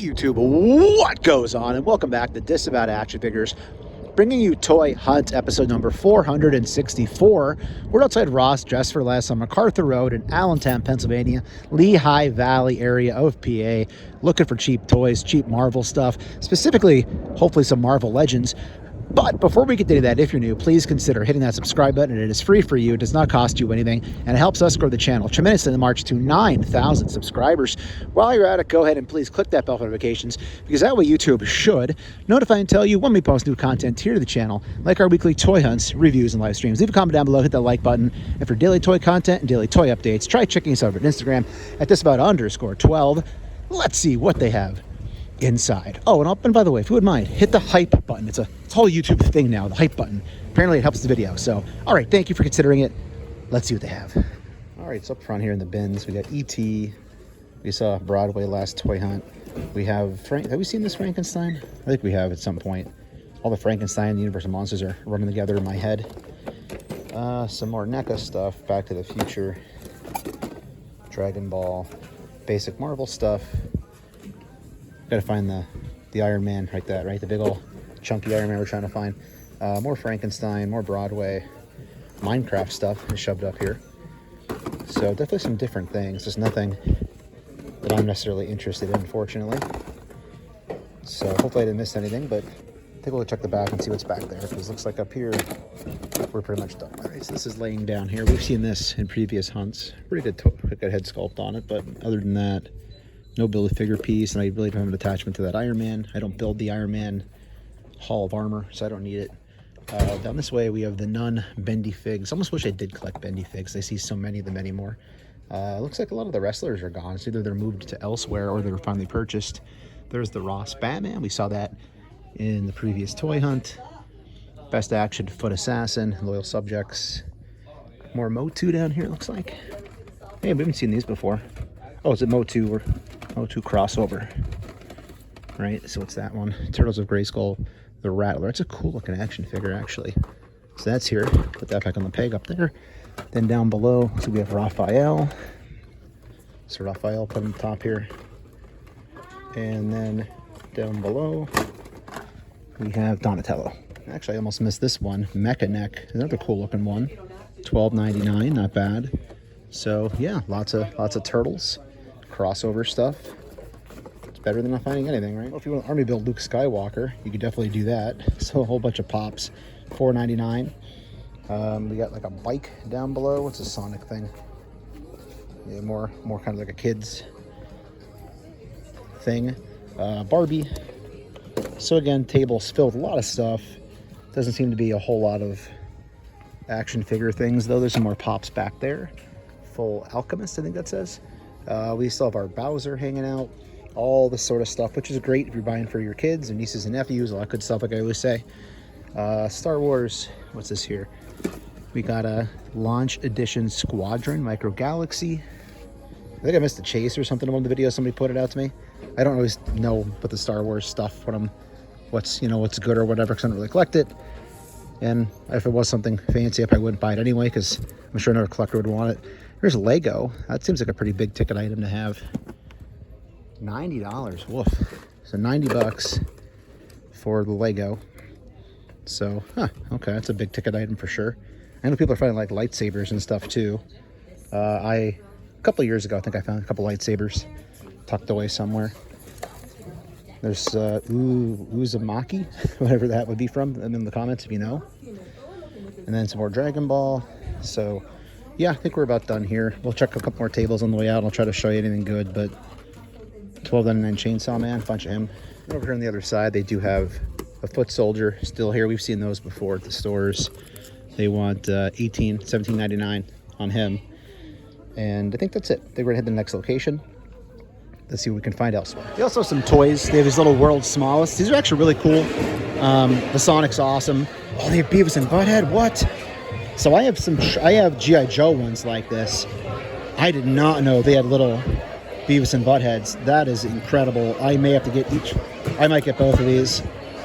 YouTube, what goes on? And welcome back to Disavowed Action Figures, bringing you Toy Hunt episode number 464. We're outside Ross Dress for Less on MacArthur Road in Allentown, Pennsylvania, Lehigh Valley area of PA, looking for cheap toys, cheap Marvel stuff, specifically, hopefully some Marvel Legends. But before we get to that, if you're new, please consider hitting that subscribe button. It is free for you. It does not cost you anything, and it helps us grow the channel tremendously in the march to 9,000 subscribers. While you're at it, go ahead and please click that bell for notifications, because that way YouTube should notify and tell you when we post new content here to the channel, like our weekly toy hunts, reviews, and live streams. Leave a comment down below, hit that like button, and for daily toy content and daily toy updates, try checking us out on Instagram at Disavowed_12. Let's see what they have inside. Oh, and by the way, if you wouldn't mind, hit the hype button. It's a whole YouTube thing now, the hype button. Apparently it helps the video. So, all right, thank you for considering it. Let's see what they have. All right, so up front here in the bins, we got E.T. We saw Broadway last toy hunt. We have have we seen this Frankenstein? I think we have at some point. All the Frankenstein, the Universal Monsters are running together in my head. Some more NECA stuff, Back to the Future, Dragon Ball, basic Marvel stuff. Gotta find the Iron Man right the big old chunky Iron Man we're trying to find. More Frankenstein, more Broadway, Minecraft stuff is shoved up here. So definitely some different things. There's nothing that I'm necessarily interested in, unfortunately. So hopefully I didn't miss anything, but take a look, check the back and see what's back there, because it looks like up here we're pretty much done. All right, so this is laying down here. We've seen this in previous hunts. Pretty good head sculpt on it, but other than that, no build-a-figure piece, and I really don't have an attachment to that Iron Man. I don't build the Iron Man Hall of Armor, so I don't need it. Down this way, we have the Nun Bendy Figs. I almost wish I did collect Bendy Figs. I see so many of them anymore. Looks like a lot of the wrestlers are gone. It's either they're moved to elsewhere or they were finally purchased. There's the Ross Batman. We saw that in the previous toy hunt. Best Action Foot Assassin, Loyal Subjects. More Motu down here, it looks like. Hey, we haven't seen these before. Oh, is it Motu or Motu crossover? Right, so it's that one. Turtles of Grayskull, the Rattler. It's a cool looking action figure, actually. So that's here. Put that back on the peg up there. Then down below, so we have Raphael. So Raphael put on the top here. And then down below, we have Donatello. Actually, I almost missed this one. Mecha Neck, another cool looking one. $12.99, not bad. So yeah, lots of turtles. Crossover stuff. It's better than not finding anything, right? Well, if you want to army build Luke Skywalker, you could definitely do that. So a whole bunch of pops. $4.99. We got like a bike down below. What's a Sonic thing? Yeah, more kind of like a kid's thing. Barbie. So again, tables filled with a lot of stuff. Doesn't seem to be a whole lot of action figure things, though. There's some more pops back there. Full Alchemist, I think that says. We still have our Bowser hanging out, all this sort of stuff, which is great if you're buying for your kids and nieces and nephews, all that good stuff, like I always say. Star Wars, what's this here? We got a Launch Edition Squadron Micro Galaxy. I think I missed a chase or something in one of the videos. Somebody put it out to me. I don't always know about the Star Wars stuff, what's good or whatever, because I don't really collect it. And if it was something fancy, I probably wouldn't buy it anyway, because I'm sure another collector would want it. Here's Lego. That seems like a pretty big ticket item to have. $90. Woof. So 90 bucks for the Lego. So, okay, that's a big ticket item for sure. I know people are finding like lightsabers and stuff too. A couple of years ago, I think I found a couple lightsabers tucked away somewhere. There's Uzumaki, whatever that would be from, and in the comments if you know. And then some more Dragon Ball. So yeah, I think we're about done here. We'll check a couple more tables on the way out. I'll try to show you anything good, but $12.99 Chainsaw Man, a bunch of him. And over here on the other side, they do have a Foot Soldier still here. We've seen those before at the stores. They want $17.99 on him. And I think that's it. I think we're gonna head to the next location. Let's see what we can find elsewhere. They also have some toys. They have these little World's Smallest. These are actually really cool. The Sonic's awesome. Oh, they have Beavis and Butthead. What? So I have G.I. Joe ones like this. I did not know they had little Beavis and Buttheads. That is incredible. I may have to get each. I might get both of these.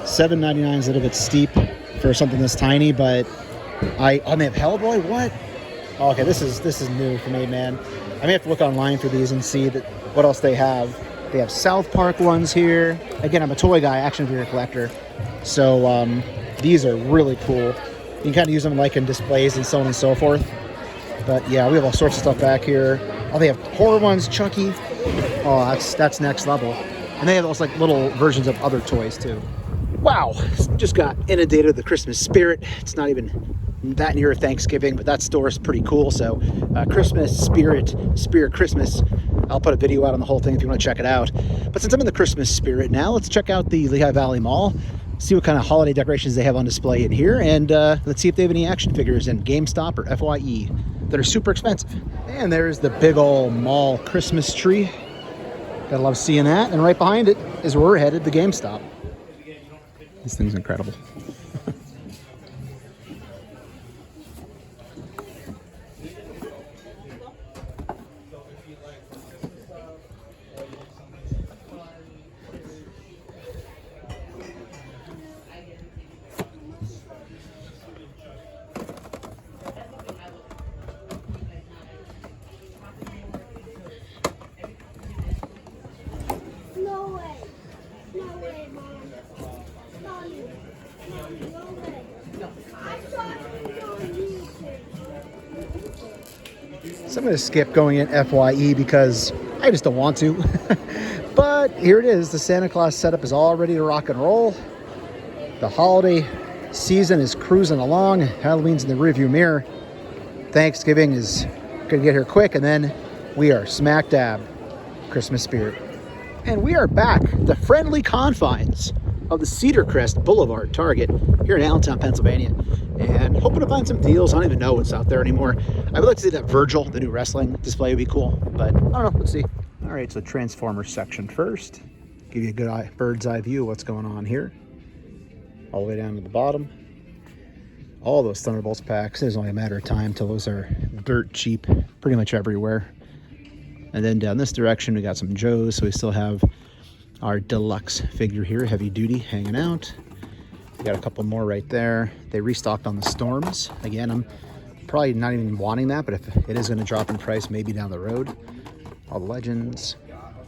$7.99 is a little bit steep for something this tiny, but they have Hellboy. What? Okay, this is new for me, man. I may have to look online for these and see what else they have. They have South Park ones here. Again, I'm a toy guy, action figure collector. So these are really cool. You can kind of use them like in displays and so on and so forth. But yeah, we have all sorts of stuff back here. Oh, they have horror ones, Chucky. Oh, that's next level. And they have those like little versions of other toys too. Wow, just got inundated with the Christmas spirit. It's not even that near Thanksgiving, but that store is pretty cool. So Christmas spirit Christmas. I'll put a video out on the whole thing if you want to check it out. But since I'm in the Christmas spirit now, let's check out the Lehigh Valley Mall, see what kind of holiday decorations they have on display in here, and let's see if they have any action figures in GameStop or FYE that are super expensive. And there's the big old mall Christmas tree. Gotta love seeing that. And right behind it is where we're headed, the GameStop. This thing's incredible. So I'm going to skip going in FYE because I just don't want to. But here it is. The Santa Claus setup is all ready to rock and roll. The holiday season is cruising along. Halloween's in the rearview mirror. Thanksgiving is going to get here quick. And then we are smack dab Christmas spirit. And we are back at the friendly confines of the Cedar Crest Boulevard Target here in Allentown, Pennsylvania. And hoping to find some deals. I don't even know what's out there anymore. I would like to see that Virgil, the new wrestling display, would be cool. But I don't know. Let's see. All right, so Transformers section first. Give you a good bird's eye view of what's going on here. All the way down to the bottom. All those Thunderbolts packs. It's only a matter of time till those are dirt cheap pretty much everywhere. And then down this direction, we got some Joes. So we still have our deluxe figure here, Heavy Duty, hanging out. We got a couple more right there. They restocked on the Storms. Again, I'm probably not even wanting that, but if it is going to drop in price, maybe down the road. All the Legends,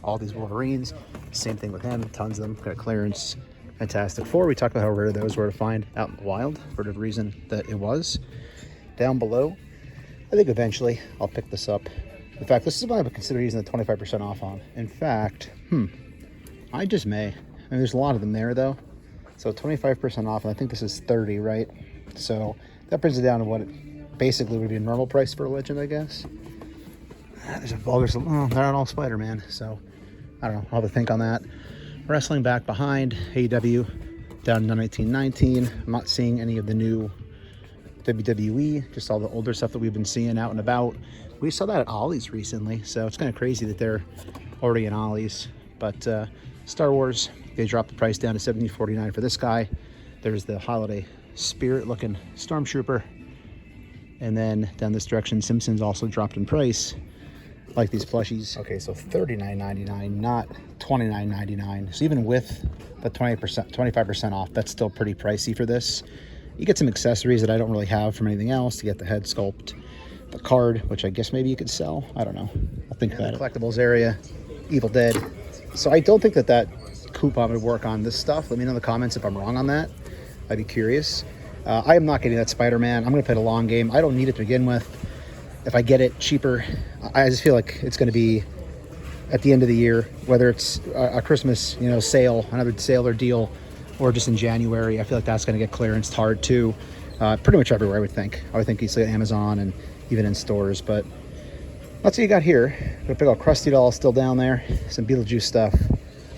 all these Wolverines. Same thing with him, tons of them. Got clearance. Fantastic Four. We talked about how rare those were to find out in the wild for the reason that it was. Down below, I think eventually I'll pick this up. In fact, this is what I would consider using the 25% off on. In fact, I just may. I mean, there's a lot of them there though. So 25% off, and I think this is 30, right? So that brings it down to what it basically would be a normal price for a Legend, I guess. There's a vulgar, they're not all Spider-Man, so I don't know. I'll have to think on that. Wrestling back behind, AEW down in 1919. I'm not seeing any of the new WWE, just all the older stuff that we've been seeing out and about. We saw that at Ollie's recently, so it's kind of crazy that they're already in Ollie's. But Star Wars, they dropped the price down to $17.49 for this guy. There's the holiday spirit looking Stormtrooper. And then down this direction, Simpsons also dropped in price, like these plushies. Okay, so $39.99, not $29.99. So even with the 25% off, that's still pretty pricey for this. You get some accessories that I don't really have from anything else to get the head sculpt, the card, which I guess maybe you could sell. I don't know. I'll think about it. Collectibles area, Evil Dead. So I don't think that coupon would work on this stuff. Let me know in the comments if I'm wrong on that. I'd be curious. I am not getting that Spider-Man. I'm going to play the long game. I don't need it to begin with. If I get it cheaper, I just feel like it's going to be at the end of the year, whether it's a Christmas, sale, another sale or deal, or just in January. I feel like that's going to get clearanced hard too. Pretty much everywhere, I would think. I would think easily at Amazon and even in stores. But let's see what you got here. Got a big old Krusty doll still down there. Some Beetlejuice stuff.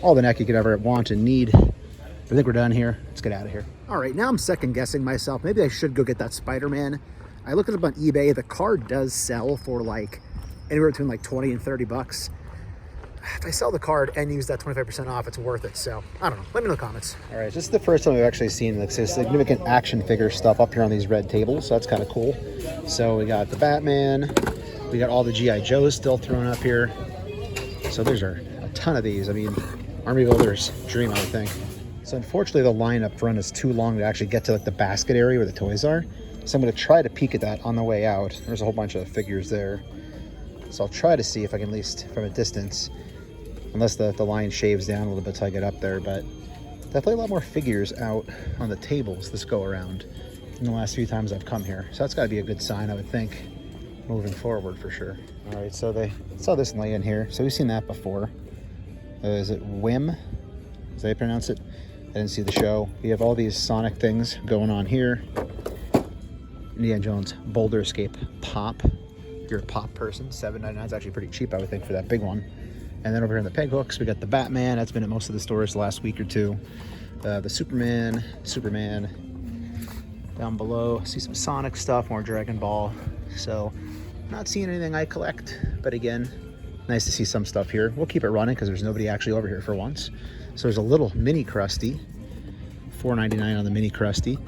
All the NECA you could ever want and need. I think we're done here. Let's get out of here. All right, now I'm second guessing myself. Maybe I should go get that Spider-Man. I looked it up on eBay. The card does sell for like anywhere between like 20 and 30 bucks. If I sell the card and use that 25% off, it's worth it. So I don't know. Let me know in the comments. All right, this is the first time we've actually seen like significant action figure stuff up here on these red tables. So that's kind of cool. So we got the Batman. We got all the G.I. Joes still thrown up here. So there's a ton of these. I mean, Army Builder's dream, I would think. So unfortunately, the line up front is too long to actually get to like the basket area where the toys are. So I'm going to try to peek at that on the way out. There's a whole bunch of figures there. So I'll try to see if I can, at least from a distance, unless the line shaves down a little bit till I get up there. But definitely a lot more figures out on the tables this go around in the last few times I've come here. So that's got to be a good sign, I would think, moving forward for sure. All right, so they saw this lay in here. So we've seen that before. Is it Whim? Is that how you pronounce it? I didn't see the show. We have all these Sonic things going on here. Indiana Jones Boulder Escape Pop. If you're a pop person, $7.99 is actually pretty cheap, I would think, for that big one. And then over here in the peg hooks, we got the Batman. That's been at most of the stores the last week or two. The Superman. Down below, see some Sonic stuff, more Dragon Ball. So, not seeing anything I collect, but again, nice to see some stuff here. We'll keep it running because there's nobody actually over here for once. So there's a little mini Krusty, $4.99 on the mini Krusty.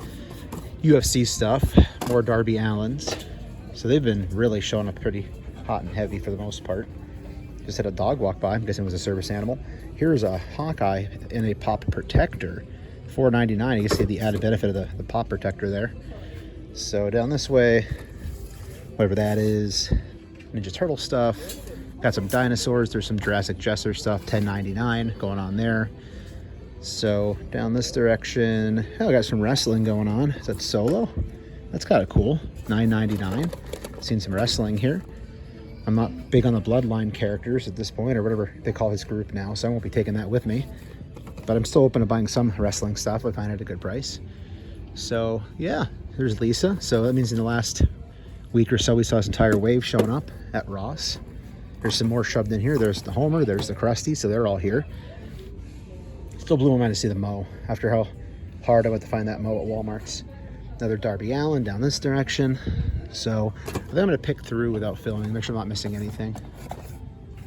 UFC stuff, more Darby Allins. So they've been really showing up pretty hot and heavy for the most part. Just had a dog walk by, I'm guessing it was a service animal. Here's a Hawkeye in a pop protector, $4.99. You can see the added benefit of the pop protector there. So down this way, whatever that is, Ninja Turtle stuff. Got some dinosaurs. There's some Jurassic Jesser stuff, $10.99 going on there. So down this direction, oh, I got some wrestling going on. Is that Solo? That's kind of cool. $9.99. Seen some wrestling here. I'm not big on the Bloodline characters at this point, or whatever they call his group now, so I won't be taking that with me. But I'm still open to buying some wrestling stuff. I find it at a good price. So yeah, there's Lisa. So that means in the last week or so, we saw this entire wave showing up at Ross. There's some more shoved in here. There's the Homer, there's the Krusty, so they're all here. Still blew my mind to see the Mo after how hard I went to find that Mo at Walmart's. Another Darby Allin down this direction. So I think I'm going to pick through without filming, make sure I'm not missing anything.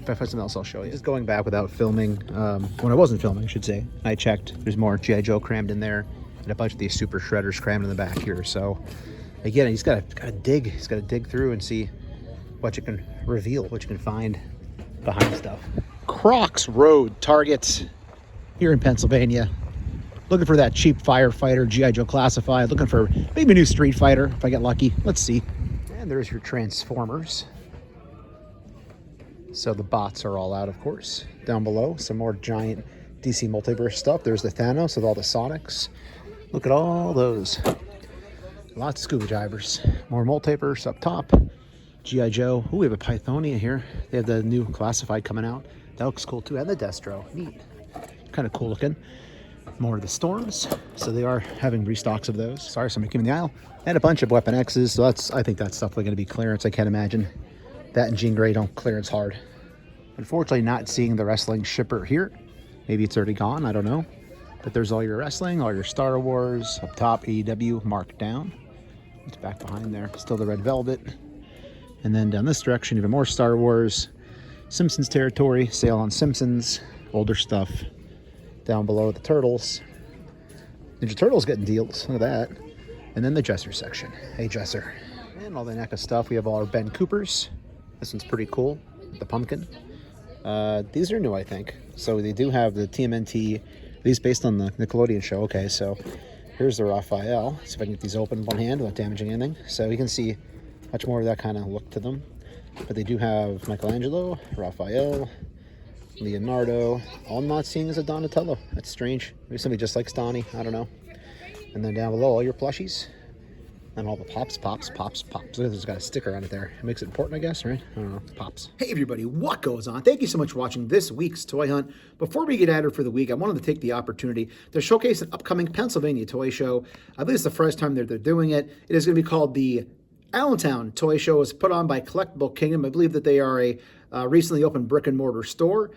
If I find something else, I'll show you. Just going back without filming, when I wasn't filming, I should say, I checked. There's more G.I. Joe crammed in there and a bunch of these Super Shredders crammed in the back here. So again, you just gotta dig. You just gotta dig through and see what you can reveal, what you can find behind stuff. Krocks Road Targets here in Pennsylvania. Looking for that cheap firefighter, G.I. Joe Classified. Looking for maybe a new Street Fighter if I get lucky. Let's see. And there's your Transformers. So the bots are all out, of course. Down below, some more giant DC Multiverse stuff. There's the Thanos with all the Sonics. Look at all those. Lots of scuba divers. More Multiverse up top. G.I. Joe. Ooh, we have a Pythonia here. They have the new Classified coming out. That looks cool too. And the Destro. Neat. Kind of cool looking. More of the Storms. So they are having restocks of those. Sorry, somebody came in the aisle. And a bunch of Weapon X's. So I think that's definitely going to be clearance. I can't imagine that and Jean Grey don't clearance hard. Unfortunately, not seeing the wrestling shipper here. Maybe it's already gone. I don't know. But there's all your wrestling, all your Star Wars. Up top, AEW marked down. It's back behind there. Still the Red Velvet. And then down this direction, even more Star Wars. Simpsons territory, sale on Simpsons, older stuff. Down below, the Turtles. Ninja Turtles getting deals, look at that. And then the Jesser section. Hey, Jesser. And all the NECA stuff. We have all our Ben Coopers. This one's pretty cool, the pumpkin. These are new, I think. So they do have the TMNT, these based on the Nickelodeon show. Okay, so here's the Raphael. See if I can get these open in one hand without damaging anything. So you can see much more of that kind of look to them. But they do have Michelangelo, Raphael, Leonardo. All I'm not seeing is a Donatello. That's strange. Maybe somebody just likes Donnie. I don't know. And then down below, all your plushies. And all the pops. Look at this, it's got a sticker on it there. It makes it important, I guess, right? I don't know. Pops. Hey, everybody. What goes on? Thank you so much for watching this week's Toy Hunt. Before we get at it for the week, I wanted to take the opportunity to showcase an upcoming Pennsylvania toy show. I believe it's the first time they're doing it. It is going to be called the Allentown Toy Show. Is put on by Collectible Kingdom. I believe that they are a recently opened brick and mortar store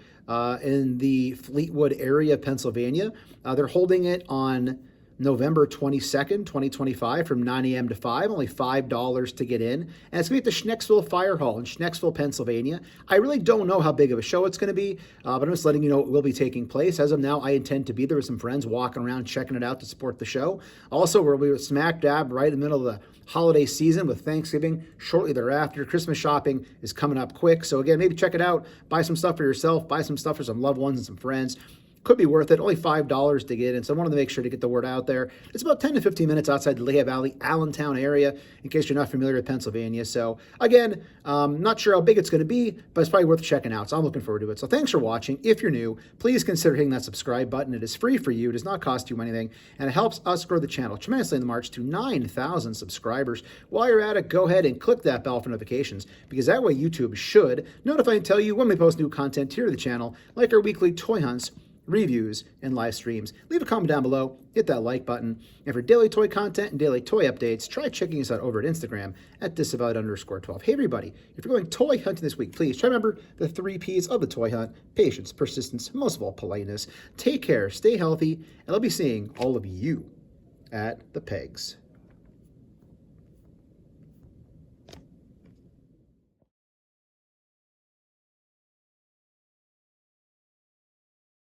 in the Fleetwood area of Pennsylvania. They're holding it on November 22nd, 2025 from 9 a.m. to 5, only $5 to get in. And it's going to be at the Schnecksville Fire Hall in Schnecksville, Pennsylvania. I really don't know how big of a show it's going to be, but I'm just letting you know it will be taking place. As of now, I intend to be there with some friends walking around, checking it out to support the show. Also, we'll be smack dab right in the middle of the holiday season with Thanksgiving shortly thereafter. Christmas shopping is coming up quick. So again, maybe check it out, buy some stuff for yourself, buy some stuff for some loved ones and some friends. Could be worth it. Only $5 to get in, so I wanted to make sure to get the word out there. It's about 10 to 15 minutes outside the Lehigh Valley, Allentown area, in case you're not familiar with Pennsylvania. So again, not sure how big it's going to be, but it's probably worth checking out. So I'm looking forward to it. So thanks for watching. If you're new, please consider hitting that subscribe button. It is free for you. It does not cost you anything, and it helps us grow the channel tremendously in the march to 9,000 subscribers. While you're at it, go ahead and click that bell for notifications, because that way YouTube should notify and tell you when we post new content here to the channel, like our weekly toy hunts, reviews, and live streams. Leave a comment down below, hit that like button, and for daily toy content and daily toy updates, try checking us out over at Instagram at Disavowed_12. Hey everybody, if you're going toy hunting this week, please try to remember the 3 P's of the toy hunt: patience, persistence, most of all, politeness. Take care, stay healthy, and I'll be seeing all of you at the pegs.